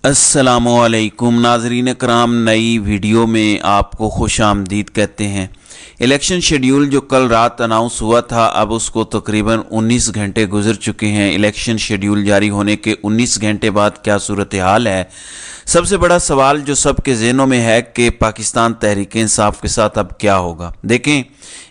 अस्सलामुअलैकुम नाज़रीन कराम, नई वीडियो में आपको खुश आमदीद कहते हैं। इलेक्शन शेड्यूल जो कल रात अनाउंस हुआ था, अब उसको तकरीबन 19 घंटे गुजर चुके हैं। इलेक्शन शेड्यूल जारी होने के 19 घंटे बाद क्या सूरत हाल है? सबसे बड़ा सवाल जो सबके ज़हनों में है कि पाकिस्तान तहरीक इंसाफ के साथ अब क्या होगा। देखें,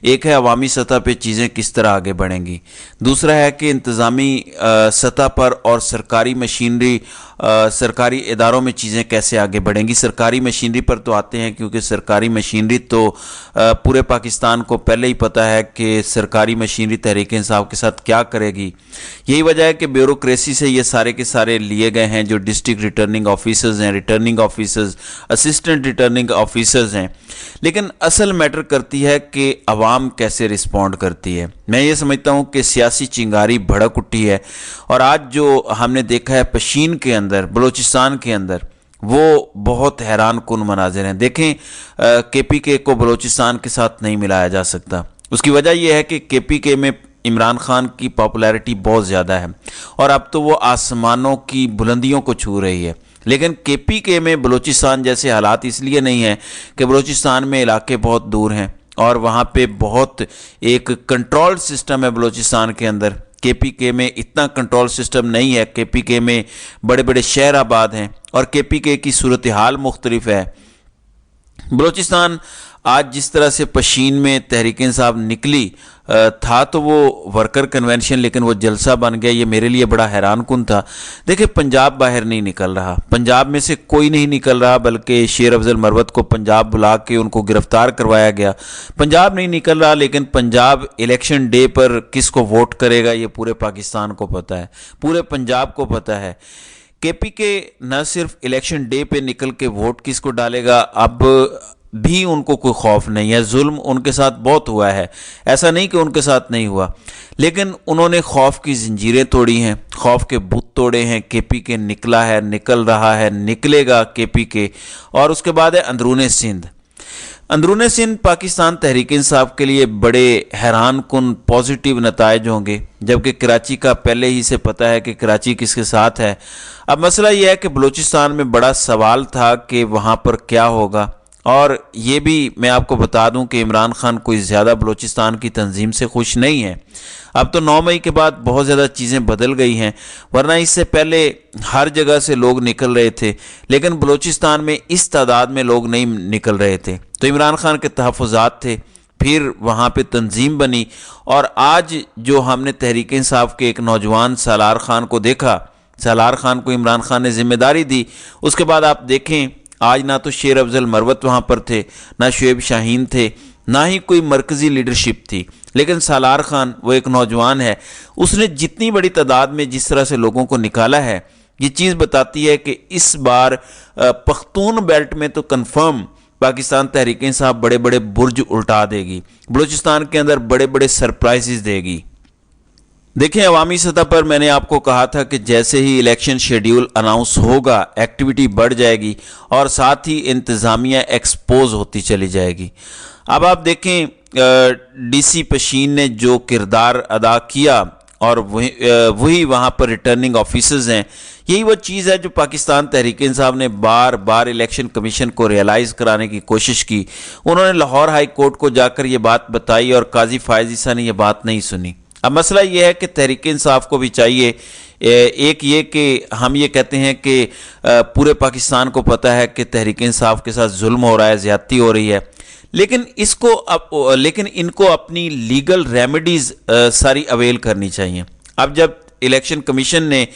एक है अवामी सतह पे चीज़ें किस तरह आगे बढ़ेंगी, दूसरा है कि इंतज़ामी सतह पर और सरकारी मशीनरी सरकारी इदारों में चीज़ें कैसे आगे बढ़ेंगी। सरकारी मशीनरी पर तो आते हैं, क्योंकि सरकारी मशीनरी तो पूरे पाकिस्तान को पहले ही पता है कि सरकारी मशीनरी तहरीक इंसाफ के साथ क्या करेगी। यही वजह है कि ब्यूरोक्रेसी से ये सारे के सारे लिए गए हैं, जो डिस्ट्रिक्ट रिटर्निंग ऑफिसर्स हैं, returning officers, assistant returning officers हैं। लेकिन असल मैटर करती है कि अवाम कैसे रिस्पॉन्ड करती है। मैं ये समझता हूँ कि सियासी चिंगारी भड़क उठी है, और आज जो हमने देखा है पशीन के अंदर, बलूचिस्तान के अंदर, वो बहुत हैरान कुन मनाजिर हैं। देखें, KPK को बलूचिस्तान के साथ नहीं मिलाया जा सकता। उसकी वजह यह है कि KPK में इमरान खान की पॉपुलैरिटी बहुत ज़्यादा है, और अब तो वो आसमानों की बुलंदियों को छू रही है। लेकिन KPK में बलूचिस्तान जैसे हालात इसलिए नहीं है कि बलूचिस्तान में इलाके बहुत दूर हैं और वहाँ पे बहुत एक कंट्रोल सिस्टम है। बलूचिस्तान के अंदर KPK में इतना कंट्रोल सिस्टम नहीं है। KPK में बड़े बड़े शहर आबाद हैं और KPK की सूरत हाल मुख्तलिफ है। बलूचिस्तान आज जिस तरह से पशीन में तहरीक इंसाफ निकली था, तो वो वर्कर कन्वेंशन, लेकिन वो जलसा बन गया। ये मेरे लिए बड़ा हैरान कुन था। देखिए, पंजाब बाहर नहीं निकल रहा, पंजाब में से कोई नहीं निकल रहा, बल्कि शेर अफजल मरवत को पंजाब बुला के उनको गिरफ्तार करवाया गया। पंजाब नहीं निकल रहा, लेकिन पंजाब इलेक्शन डे पर किसको वोट करेगा ये पूरे पाकिस्तान को पता है, पूरे पंजाब को पता है। KPK न सिर्फ इलेक्शन डे पे निकल के वोट किसको डालेगा, अब भी उनको कोई खौफ नहीं है। जुल्म उनके साथ बहुत हुआ है, ऐसा नहीं कि उनके साथ नहीं हुआ, लेकिन उन्होंने खौफ की जंजीरें तोड़ी हैं, खौफ के बुत तोड़े हैं। KPK निकला है, निकल रहा है, निकलेगा KPK। और उसके बाद है अंदरूने सिंध। अंदरूने सिंध पाकिस्तान तहरीक इंसाफ के लिए बड़े हैरान कुन पॉजिटिव नताइज होंगे, जबकि कराची का पहले ही से पता है कि कराची किसके साथ है। अब मसला यह है कि बलूचिस्तान में बड़ा सवाल था कि वहाँ पर क्या होगा, और ये भी मैं आपको बता दूं कि इमरान खान कोई ज़्यादा बलूचिस्तान की तंजीम से खुश नहीं है। अब तो 9 मई के बाद बहुत ज़्यादा चीज़ें बदल गई हैं, वरना इससे पहले हर जगह से लोग निकल रहे थे, लेकिन बलूचिस्तान में इस तादाद में लोग नहीं निकल रहे थे। तो इमरान खान के तहफ़्फ़ुज़ात थे, फिर वहाँ पे तंजीम बनी, और आज जो हमने तहरीक इंसाफ के एक नौजवान सालार खान को देखा, सालार खान को इमरान खान ने ज़िम्मेदारी दी। उसके बाद आप देखें, आज ना तो शेर अफजल मरवत वहाँ पर थे, ना शुएब शाहीन थे, ना ही कोई मरकज़ी लीडरशिप थी, लेकिन सालार खान वो एक नौजवान है। उसने जितनी बड़ी तादाद में जिस तरह से लोगों को निकाला है, ये चीज़ बताती है कि इस बार पख्तून बेल्ट में तो कन्फर्म पाकिस्तान तहरीक इंसाफ बड़े बड़े बुर्ज उल्टा देगी, बलूचिस्तान के अंदर बड़े बड़े सरप्राइजेज देगी। देखें, अवामी सतह पर मैंने आपको कहा था कि जैसे ही इलेक्शन शेड्यूल अनाउंस होगा, एक्टिविटी बढ़ जाएगी और साथ ही इंतज़ामिया एक्सपोज होती चली जाएगी। अब आप देखें, DC पशीन ने जो किरदार अदा किया, और वही वहाँ पर रिटर्निंग ऑफिसर्स हैं। यही वो चीज़ है जो पाकिस्तान तहरीक इंसाफ ने बार बार इलेक्शन कमीशन को रियलाइज़ कराने की कोशिश की। उन्होंने लाहौर हाई कोर्ट को जाकर ये बात बताई, और काजी फायज़ ईसा ने यह बात नहीं सुनी। अब मसला ये है कि तहरीक इंसाफ को भी चाहिए, एक ये कि हम ये कहते हैं कि पूरे पाकिस्तान को पता है कि तहरीक इंसाफ के साथ जुल्म हो रहा है, ज़्यादती हो रही है, लेकिन इनको अपनी लीगल रेमेडीज़ सारी अवेल करनी चाहिए। अब जब इलेक्शन कमीशन ने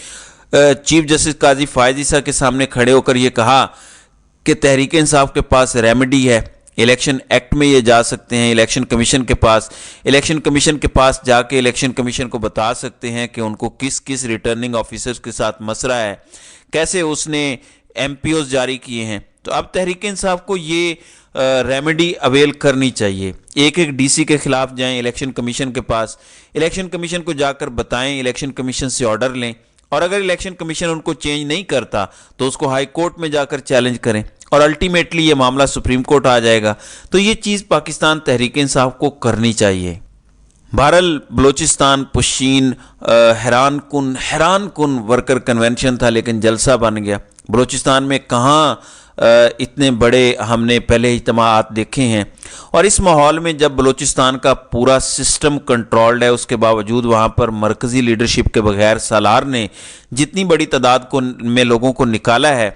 चीफ जस्टिस काजी फायज़ ईसा के सामने खड़े होकर ये कहा कि तहरीक इंसाफ के पास रेमेडी है, इलेक्शन एक्ट में ये जा सकते हैं इलेक्शन कमीशन के पास जाके इलेक्शन कमीशन को बता सकते हैं कि उनको किस किस रिटर्निंग ऑफिसर्स के साथ मसला है, कैसे उसने MPOs जारी किए हैं। तो अब तहरीक इंसाफ को ये रेमेडी अवेल करनी चाहिए। एक एक DC के खिलाफ जाएं इलेक्शन कमीशन के पास, इलेक्शन कमीशन को जाकर बताएं, इलेक्शन कमीशन से ऑर्डर लें, और अगर इलेक्शन कमीशन उनको चेंज नहीं करता तो उसको हाई कोर्ट में जाकर चैलेंज करें, और अल्टीमेटली ये मामला सुप्रीम कोर्ट आ जाएगा। तो ये चीज़ पाकिस्तान तहरीक इंसाफ को करनी चाहिए। बहरहाल बलूचिस्तान पशीन हैरान कुन वर्कर कन्वेंशन था, लेकिन जलसा बन गया। بلوچستان میں کہاں اتنے بڑے ہم نے پہلے اجتماعات دیکھے ہیں، اور اس ماحول میں جب بلوچستان کا پورا سسٹم کنٹرولڈ ہے، اس کے باوجود وہاں پر مرکزی لیڈرشپ کے بغیر سالار نے جتنی بڑی تعداد میں لوگوں کو نکالا ہے،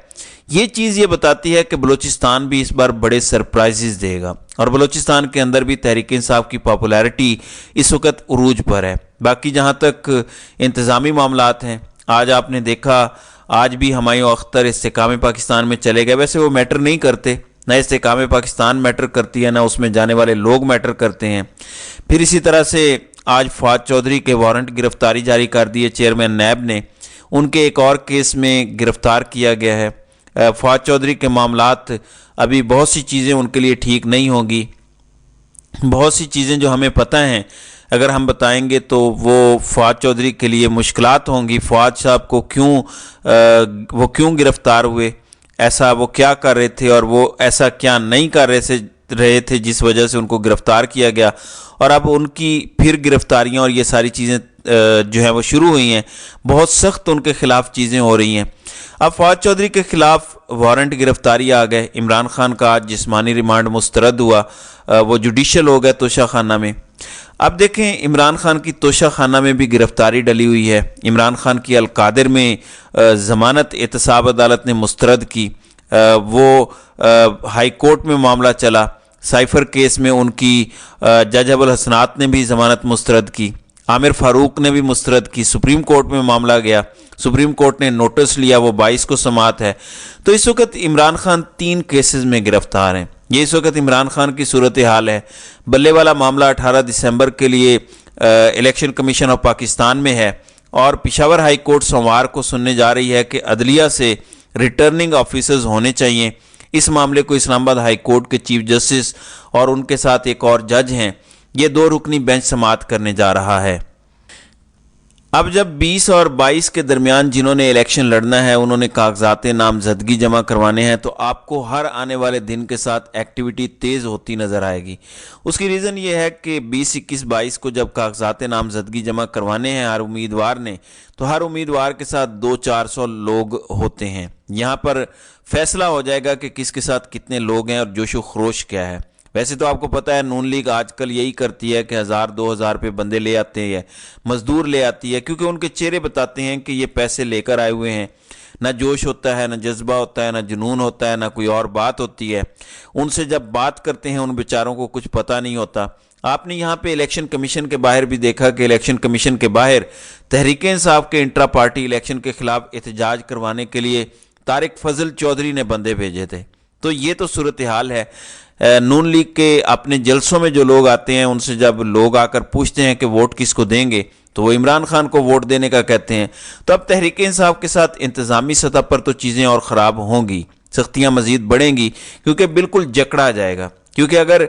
یہ چیز یہ بتاتی ہے کہ بلوچستان بھی اس بار بڑے سرپرائزز دے گا، اور بلوچستان کے اندر بھی تحریک انصاف کی پاپولیرٹی اس وقت عروج پر ہے۔ باقی جہاں تک انتظامی معاملات ہیں، آج آپ نے دیکھا آج بھی ہمایوں اختر استحکام پاکستان میں چلے گئے، ویسے وہ میٹر نہیں کرتے، نہ استحکام پاکستان میٹر کرتی ہے، نہ اس میں جانے والے لوگ میٹر کرتے ہیں۔ پھر اسی طرح سے آج فواد چودھری کے وارنٹ گرفتاری جاری کر دیے چیئرمین نیب نے، ان کے ایک اور کیس میں گرفتار کیا گیا ہے۔ فواد چودھری کے معاملات ابھی بہت سی چیزیں ان کے لیے ٹھیک نہیں ہوں گی، بہت سی چیزیں جو ہمیں پتہ ہیں اگر ہم بتائیں گے تو وہ فواد چودھری کے لیے مشکلات ہوں گی۔ فواد صاحب کو کیوں گرفتار ہوئے، ایسا وہ کیا کر رہے تھے، اور وہ ایسا کیا نہیں کر رہے تھے جس وجہ سے ان کو گرفتار کیا گیا، اور اب ان کی پھر گرفتاریاں اور یہ ساری چیزیں جو ہیں وہ شروع ہوئی ہیں، بہت سخت ان کے خلاف چیزیں ہو رہی ہیں۔ اب فواد چودھری کے خلاف وارنٹ گرفتاری آ گئے، عمران خان کا آج جسمانی ریمانڈ مسترد ہوا، وہ جوڈیشل ہو گئے توشہ خانہ میں۔ اب دیکھیں عمران خان کی توشہ خانہ میں بھی گرفتاری ڈلی ہوئی ہے۔ عمران خان کی القادر میں ضمانت احتساب عدالت نے مسترد کی، وہ ہائی کورٹ میں معاملہ چلا، سائفر کیس میں ان کی جج ابوالحسنات نے بھی ضمانت مسترد کی، عامر فاروق نے بھی مسترد کی، سپریم کورٹ میں معاملہ گیا، سپریم کورٹ نے نوٹس لیا، وہ 22 کو سماعت ہے۔ تو اس وقت عمران خان 3 کیسز میں گرفتار ہیں، یہ اس وقت عمران خان کی صورتحال ہے۔ بلے والا معاملہ 18 دسمبر کے لیے الیکشن کمیشن آف پاکستان میں ہے، اور پشاور ہائی کورٹ سوموار کو سننے جا رہی ہے کہ عدلیہ سے ریٹرننگ آفیسرز ہونے چاہیے۔ اس معاملے کو اسلام آباد ہائی کورٹ کے چیف جسٹس اور ان کے ساتھ ایک اور جج ہیں، یہ 2 رکنی بینچ سماعت کرنے جا رہا ہے۔ اب جب 20 اور 22 کے درمیان جنہوں نے الیکشن لڑنا ہے انہوں نے کاغذات نامزدگی جمع کروانے ہیں، تو آپ کو ہر آنے والے دن کے ساتھ ایکٹیویٹی تیز ہوتی نظر آئے گی۔ اس کی ریزن یہ ہے کہ 20، 21، 22 کو جب کاغذات نامزدگی جمع کروانے ہیں ہر امیدوار نے، تو ہر امیدوار کے ساتھ 200-400 لوگ ہوتے ہیں۔ یہاں پر فیصلہ ہو جائے گا کہ کس کے ساتھ کتنے لوگ ہیں اور جوش و خروش کیا ہے۔ ویسے تو آپ کو پتہ ہے نون لیگ آج کل یہی کرتی ہے کہ 1000-2000 پہ بندے لے آتے ہیں، مزدور لے آتی ہے، کیونکہ ان کے چہرے بتاتے ہیں کہ یہ پیسے لے کر آئے ہوئے ہیں۔ نہ جوش ہوتا ہے، نہ جذبہ ہوتا ہے، نہ جنون ہوتا ہے، نہ کوئی اور بات ہوتی ہے۔ ان سے جب بات کرتے ہیں ان بیچاروں کو کچھ پتہ نہیں ہوتا۔ آپ نے یہاں پہ الیکشن کمیشن کے باہر بھی دیکھا کہ الیکشن کمیشن کے باہر تحریک انصاف کے انٹرا پارٹی الیکشن کے خلاف احتجاج کروانے کے لیے طارق فضل چودھری نے بندے بھیجے تھے۔ تو یہ تو صورتحال ہے۔ نون لیگ کے اپنے جلسوں میں جو لوگ آتے ہیں ان سے جب لوگ آ کر پوچھتے ہیں کہ ووٹ کس کو دیں گے تو وہ عمران خان کو ووٹ دینے کا کہتے ہیں۔ تو اب تحریک انصاف کے ساتھ انتظامی سطح پر تو چیزیں اور خراب ہوں گی، سختیاں مزید بڑھیں گی، کیونکہ بالکل جکڑا جائے گا۔ کیونکہ اگر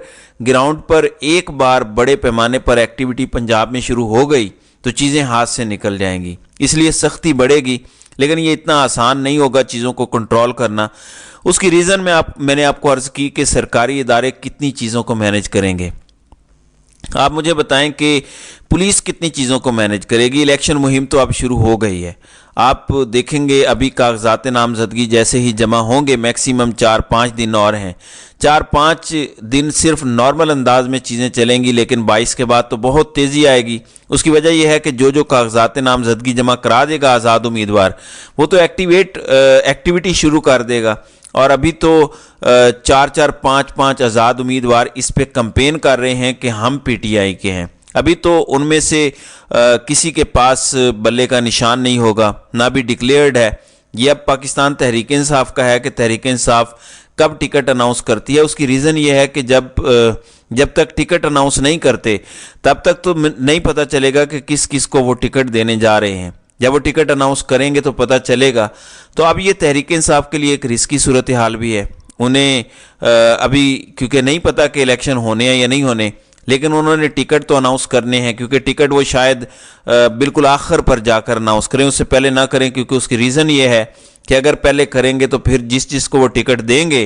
گراؤنڈ پر ایک بار بڑے پیمانے پر ایکٹیویٹی پنجاب میں شروع ہو گئی تو چیزیں ہاتھ سے نکل جائیں گی، اس لیے سختی بڑھے گی، لیکن یہ اتنا آسان نہیں ہوگا چیزوں کو کنٹرول کرنا۔ اس کی ریزن میں نے آپ کو عرض کی کہ سرکاری ادارے کتنی چیزوں کو مینیج کریں گے۔ آپ مجھے بتائیں کہ پولیس کتنی چیزوں کو مینیج کرے گی۔ الیکشن مہم تو اب شروع ہو گئی ہے، آپ دیکھیں گے ابھی کاغذات نامزدگی جیسے ہی جمع ہوں گے میکسیمم 4-5 دن اور ہیں، 4-5 دن صرف نارمل انداز میں چیزیں چلیں گی، لیکن 22 کے بعد تو بہت تیزی آئے گی۔ اس کی وجہ یہ ہے کہ جو کاغذات نامزدگی جمع کرا دے گا آزاد امیدوار، وہ تو ایکٹیویٹی شروع کر دے گا، اور ابھی تو 4-4، 5-5 آزاد امیدوار اس پہ کمپین کر رہے ہیں کہ ہم پی ٹی آئی کے ہیں۔ ابھی تو ان میں سے کسی کے پاس بلے کا نشان نہیں ہوگا، نہ بھی ڈکلیئرڈ ہے۔ یہ اب پاکستان تحریک انصاف کا ہے کہ تحریک انصاف کب ٹکٹ اناؤنس کرتی ہے۔ اس کی ریزن یہ ہے کہ جب تک ٹکٹ اناؤنس نہیں کرتے تب تک تو نہیں پتہ چلے گا کہ کس کس کو وہ ٹکٹ دینے جا رہے ہیں۔ جب وہ ٹکٹ اناؤنس کریں گے تو پتہ چلے گا۔ تو اب یہ تحریک انصاف کے لیے ایک رسکی صورتحال بھی ہے۔ انہیں ابھی کیونکہ نہیں پتہ کہ الیکشن ہونے ہیں یا نہیں ہونے، لیکن انہوں نے ٹکٹ تو اناؤنس کرنے ہیں، کیونکہ ٹکٹ وہ شاید بالکل آخر پر جا کر اناؤنس کریں، اس سے پہلے نہ کریں، کیونکہ اس کی ریزن یہ ہے کہ اگر پہلے کریں گے تو پھر جس کو وہ ٹکٹ دیں گے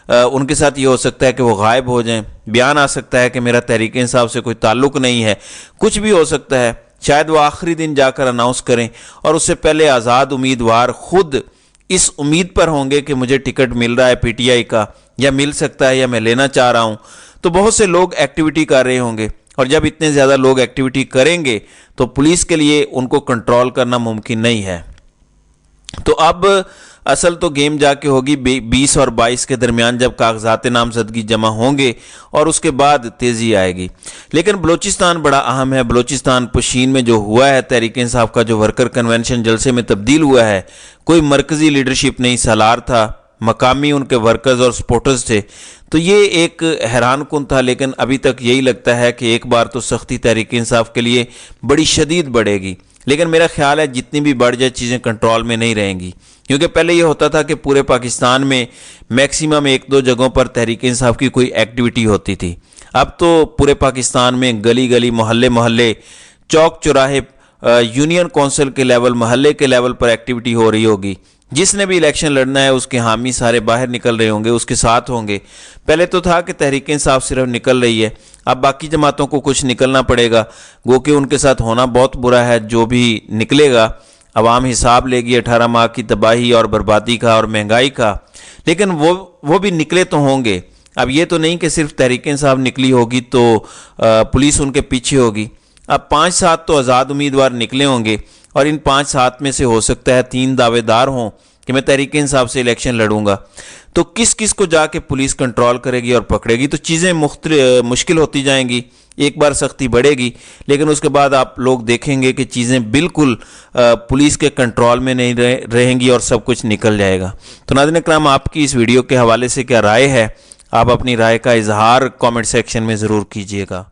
ان کے ساتھ یہ ہو سکتا ہے کہ وہ غائب ہو جائیں، بیان آ سکتا ہے کہ میرا تحریک انصاف سے کوئی تعلق نہیں ہے، کچھ بھی ہو سکتا ہے۔ شاید وہ آخری دن جا کر اناؤنس کریں، اور اس سے پہلے آزاد امیدوار خود इस उम्मीद पर होंगे कि मुझे टिकट मिल रहा है पीटीआई का, या मिल सकता है, या मैं लेना चाह रहा हूँ, तो बहुत से लोग एक्टिविटी कर रहे होंगे। और जब इतने ज़्यादा लोग एक्टिविटी करेंगे तो पुलिस के लिए उनको कंट्रोल करना मुमकिन नहीं है। तो अब असल तो गेम जाके होगी 20 और 22 के दरमियान, जब कागजात नामजदगी जमा होंगे और उसके बाद तेज़ी आएगी। लेकिन बलूचिस्तान बड़ा अहम है। बलूचिस्तान पुशीन में जो हुआ है, तहरीक इंसाफ का जो वर्कर कन्वेंशन जलसे में तब्दील हुआ है, कोई मरकज़ी लीडरशिप नहीं, सालार था, मकामी उनके वर्कर्स और सपोर्टर्स थे। तो ये एक हैरान कुन था। लेकिन अभी तक यही लगता है कि एक बार तो सख्ती तहरीक इंसाफ के लिए बड़ी शदीद बढ़ेगी। लेकिन मेरा ख्याल है जितनी भी बढ़ जाए चीज़ें कंट्रोल में नहीं रहेंगी, क्योंकि पहले ये होता था कि पूरे पाकिस्तान में मैक्सिमम 1-2 जगहों पर तहरीक इंसाफ की कोई एक्टिविटी होती थी। अब तो पूरे पाकिस्तान में गली गली, मोहल्ले मोहल्ले, चौक चौराहे, यूनियन कौंसिल के लेवल, महल्ले के लेवल पर एक्टिविटी हो रही होगी। जिसने भी इलेक्शन लड़ना है उसके हामी सारे बाहर निकल रहे होंगे, उसके साथ होंगे। पहले तो था कि तहरीक इंसाफ सिर्फ निकल रही है, अब बाकी जमातों को कुछ निकलना पड़ेगा, गो कि उनके साथ होना बहुत बुरा है। जो भी निकलेगा अवाम हिसाब लेगी 18 माह की तबाही और बर्बादी का और महंगाई का। लेकिन वो भी निकले तो होंगे। अब ये तो नहीं कि सिर्फ तहरीक इंसाफ निकली होगी तो पुलिस उनके पीछे होगी। अब 5-7 तो आज़ाद उम्मीदवार निकले होंगे और इन 5-7 में से हो सकता है 3 दावेदार हों कि मैं तहरीक इंसाफ से इलेक्शन लड़ूंगा। तो किस किस को जाके पुलिस कंट्रोल करेगी और पकड़ेगी, तो चीज़ें मुश्किल होती जाएंगी। एक बार सख्ती बढ़ेगी, लेकिन उसके बाद आप लोग देखेंगे कि चीज़ें बिल्कुल पुलिस के कंट्रोल में नहीं रहेंगी और सब कुछ निकल जाएगा। तो नाज़रीन इकराम, आपकी इस वीडियो के हवाले से क्या राय है? आप अपनी राय का इजहार कमेंट सेक्शन में ज़रूर कीजिएगा।